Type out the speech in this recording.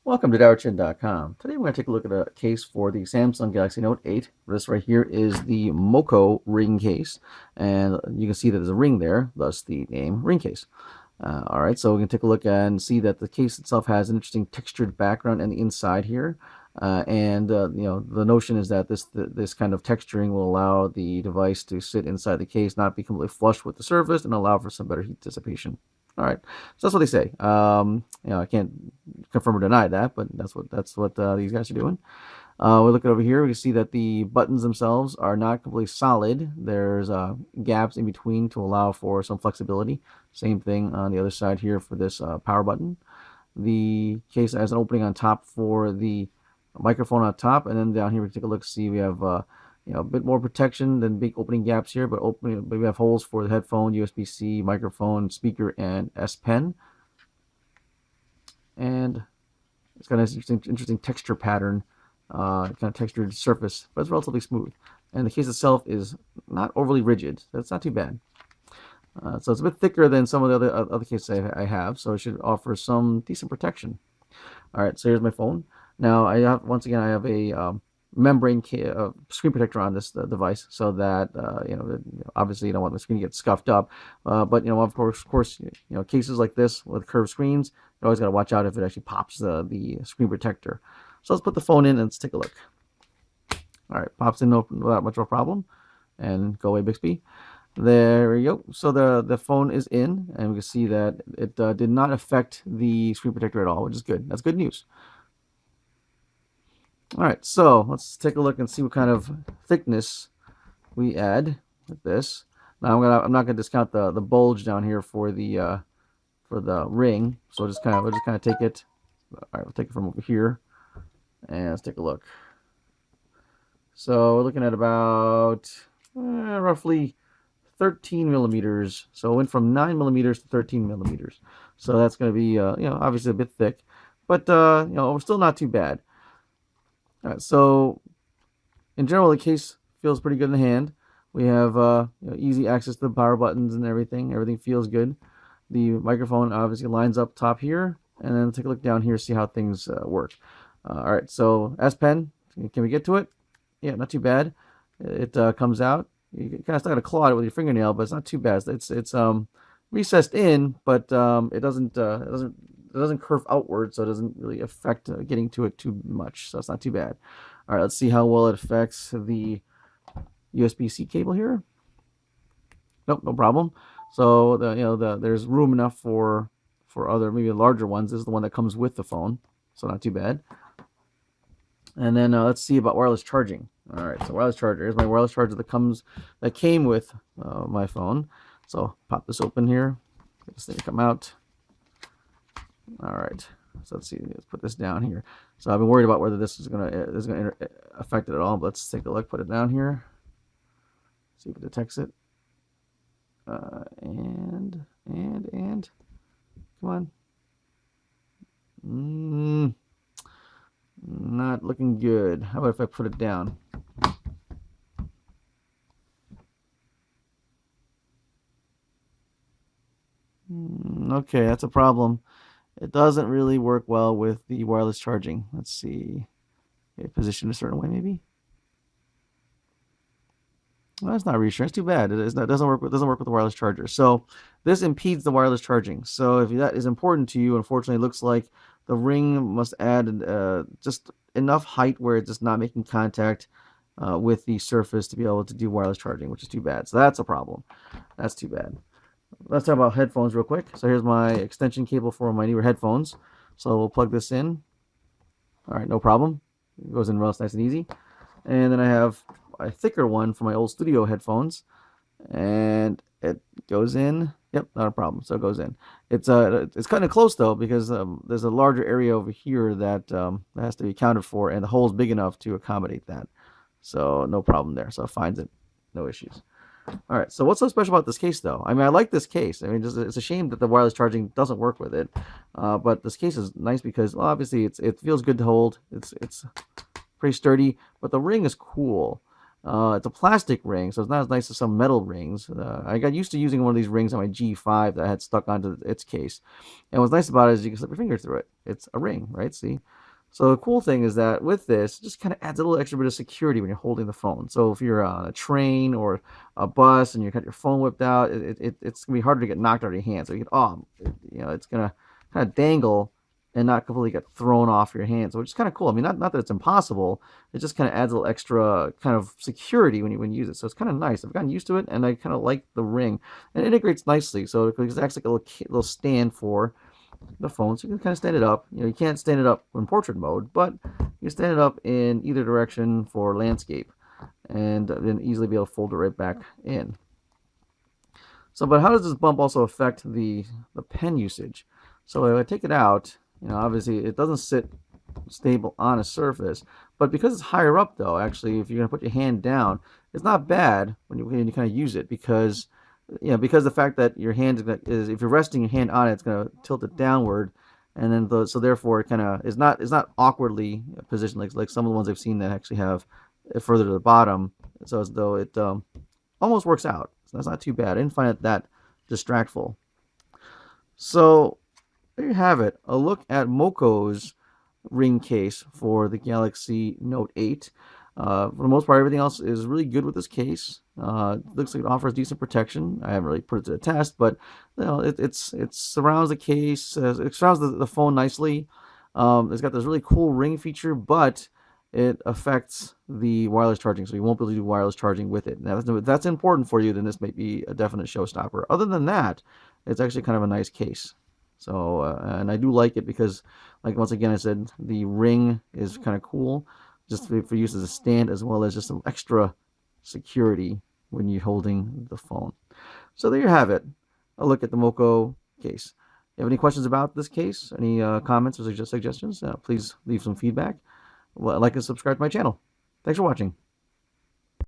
Welcome to DowerChin.com. Today we're going to take a look at a case for the Samsung Galaxy Note 8. This right here is the Moko ring case, and you can see that there's a ring there, thus the name ring case. All right, so we can take a look and see that the case itself has an interesting textured background on the inside here. The notion is that this kind of texturing will allow the device to sit inside the case, not be completely flush with the surface, and allow for some better heat dissipation. All right, so that's what they say. I can't confirm or deny that, but that's what these guys are doing. We look over here, we can see that the buttons themselves are not completely solid. There's gaps in between to allow for some flexibility. Same thing on the other side here for this power button. The case has an opening on top for the microphone on top, and then down here we can take a look. See, we have a bit more protection than big opening gaps here, but we have holes for the headphone, USB-C, microphone, speaker, and S Pen. And it's got an interesting texture pattern, kind of textured surface, but it's relatively smooth. And the case itself is not overly rigid. That's not too bad. So it's a bit thicker than some of the other cases I have, so it should offer some decent protection. All right, so here's my phone. Now once again I have a membrane screen protector on this device, so that obviously you don't want the screen to get scuffed up. But of course, cases like this with curved screens, you always got to watch out if it actually pops the screen protector. So let's put the phone in and let's take a look. All right, pops in without much of a problem, and go away Bixby. There we go. So the phone is in, and we can see that it did not affect the screen protector at all, which is good. That's good news. All right, so let's take a look and see what kind of thickness we add with this. Now I'm not gonna discount the bulge down here for the ring. So we'll just kind of take it. All right, we'll take it from over here, and let's take a look. So we're looking at about roughly 13 millimeters. So it went from 9 millimeters to 13 millimeters. So that's going to be obviously a bit thick, but still not too bad. All right, so in general, the case feels pretty good in the hand. We have easy access to the power buttons and everything. Everything feels good. The microphone obviously lines up top here, and then take a look down here, see how things work. All right, so S Pen, can we get to it? Yeah, not too bad. It comes out. You kind of still got to claw it with your fingernail, but it's not too bad. It's recessed in, but it doesn't curve outward, so it doesn't really affect getting to it too much. So it's not too bad. All right, let's see how well it affects the USB-C cable here. Nope, no problem. So there's room enough for other maybe larger ones. This is the one that comes with the phone, so not too bad. And then let's see about wireless charging. All right, so wireless charger. Here's my wireless charger that came with my phone. So pop this open here. Get this thing to come out. All right. So let's see. Let's put this down here. So I've been worried about whether this is gonna affect it at all. But let's take a look. Put it down here. See if it detects it. And come on. Not looking good. How about if I put it down? Okay, that's a problem. It doesn't really work well with the wireless charging. Let's see. Okay, position a certain way, maybe. Well, that's not reassuring. It's too bad. It doesn't work with the wireless charger. So this impedes the wireless charging. So if that is important to you, unfortunately, it looks like the ring must add just enough height where it's just not making contact with the surface to be able to do wireless charging, which is too bad. So that's a problem. That's too bad. Let's talk about headphones real quick. So here's my extension cable for my newer headphones. So we'll plug this in. All right, no problem. It goes in real nice and easy. And then I have a thicker one for my old studio headphones, and it goes in. Yep, not a problem. So it goes in. It's kind of close though, because there's a larger area over here that has to be accounted for, and the hole's big enough to accommodate that. So no problem there. So it finds it, no issues. All right. So what's so special about this case though? I mean, I like this case. I mean, it's a shame that the wireless charging doesn't work with it, but this case is nice because, well, obviously it feels good to hold. It's pretty sturdy, but the ring is cool. It's a plastic ring, so it's not as nice as some metal rings. I got used to using one of these rings on my G5 that I had stuck onto its case. And what's nice about it is you can slip your finger through it. It's a ring, right? See? So the cool thing is that with this, it just kind of adds a little extra bit of security when you're holding the phone. So if you're on a train or a bus and you got your phone whipped out, it's gonna be harder to get knocked out of your hand. So you get, it's gonna kind of dangle and not completely get thrown off your hand. So which is kind of cool. I mean, not that it's impossible. It just kind of adds a little extra kind of security when you use it. So it's kind of nice. I've gotten used to it, and I kind of like the ring, and it integrates nicely. So it acts like a little stand for the phone, so you can kind of stand it up. You can't stand it up in portrait mode, but you stand it up in either direction for landscape, and then easily be able to fold it right back in. So, but how does this bump also affect the pen usage? So if I take it out, obviously it doesn't sit stable on a surface, but because it's higher up, though, actually, if you're gonna put your hand down, it's not bad when you kind of use it, because because the fact that your hand is, if you're resting your hand on it, it's going to tilt it downward, and then so therefore it kind of is not awkwardly positioned like some of the ones I've seen that actually have it further to the bottom, so as though it almost works out. So that's not too bad. I didn't find it that distractful. So there you have it, a look at Moko's ring case for the Galaxy Note 8. For the most part, everything else is really good with this case. Looks like it offers decent protection. I haven't really put it to the test, but it surrounds the case. It surrounds the phone nicely. It's got this really cool ring feature, but it affects the wireless charging, so you won't be able to do wireless charging with it. Now, if that's important for you, then this may be a definite showstopper. Other than that, it's actually kind of a nice case. So, and I do like it because, like once again, I said the ring is kind of cool, just for use as a stand, as well as just some extra security when you're holding the phone. So there you have it, a look at the Moko case. If you have any questions about this case, any comments or suggestions, please leave some feedback. Like and subscribe to my channel. Thanks for watching.